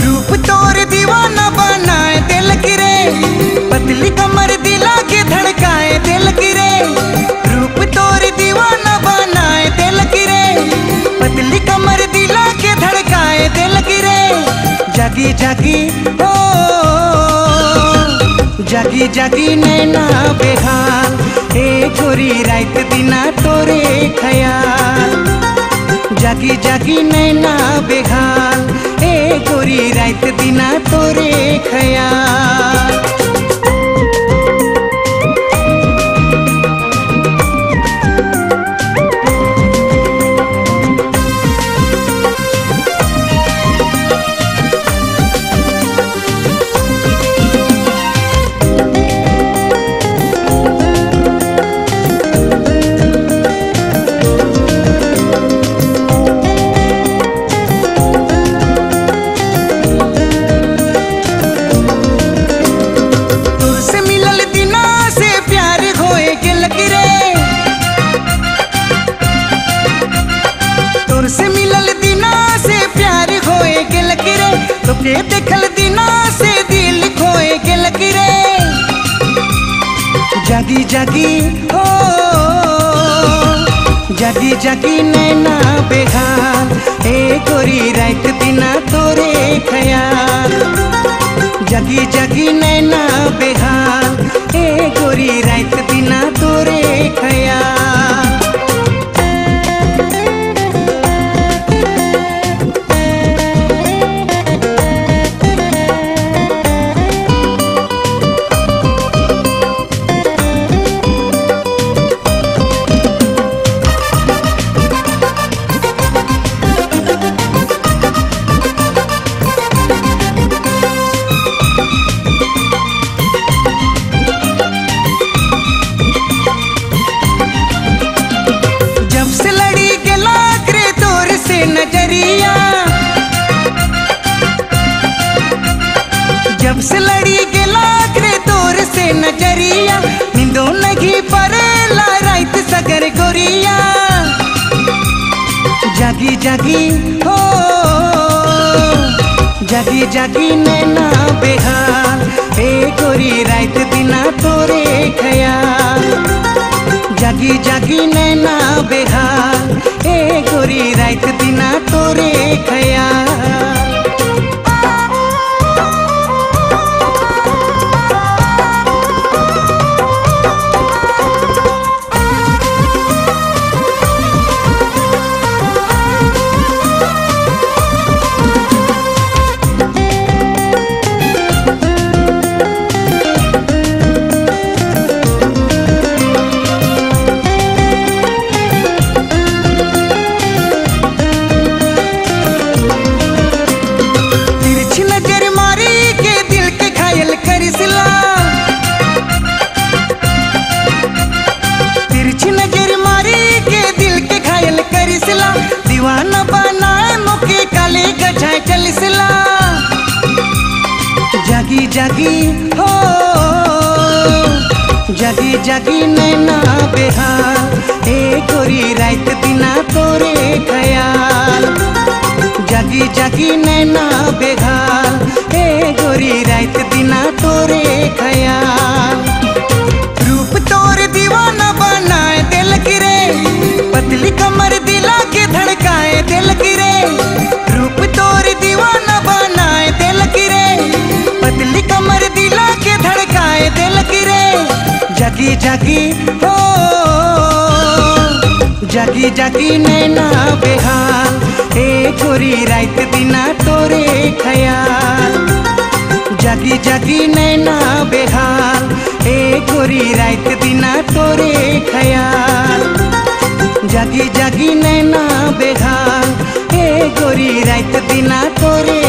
रूप तोर दीवाना बनाए दिल की रे, पतली कमर दिला के धड़काए दिल की रे। रूप तोर दीवाना बनाए दिल की रे, पतली कमर दिला के धड़काए दिल की रे। जागी जागी ओ जागी जागी नैना बेहाल, ए गोरी रात दिना तोरे ख्याल। जागी जागी नैना बेहाल, ए गोरी रात दिना तोरे ख्याल। के देखल दिना से दिल खोए के लकीरे। जागी जागी हो जागी जागी नैना बेहाल, ए गोरी रात दिना तोरे ख्याल। जागी जागी नैना बेहाल, ए गोरी रात दिना तोरे ख्याल। जब से लड़ी के लाख रे तोर से नजरिया, नींदो नहीं परेला रात सगर गोरिया। जागी जागी हो जागी जागी नैना बेहाल, ए गोरी रात दिना तोरे ख्याल। जागी जागी नैना बेहाल, ए गोरी रात दिना तोरे ख्याल। तिरछी नजर मारी के दिल के घायल करिसला, दीवाना बनाए मुके काले गझाए चलिसला। जागी जागी हो जागी जागी नैना बेहाल, ए गोरी रात दिना तोरे ख्याल। जागी जागी नैना बेहाल, ए गोरी रात दिना तोरे ख्याल। रूप तोर दीवाना बनाए दिल की रे, पतली कमर दिला के धड़काए दिल की रे। रूप तोर दीवाना बनाए दिल की रे, पतली कमर दिला के धड़काए दिल की रे। जागी जागी हो जागी जागी नैना बेहाल, ए गोरी रात दिना तोरे ख्याल। जागी जागी नैना बेहाल, ए गोरी रात दिना तोरे ख्याल। जागी जागी नैना बेहाल, ए गोरी रात दिना तोरे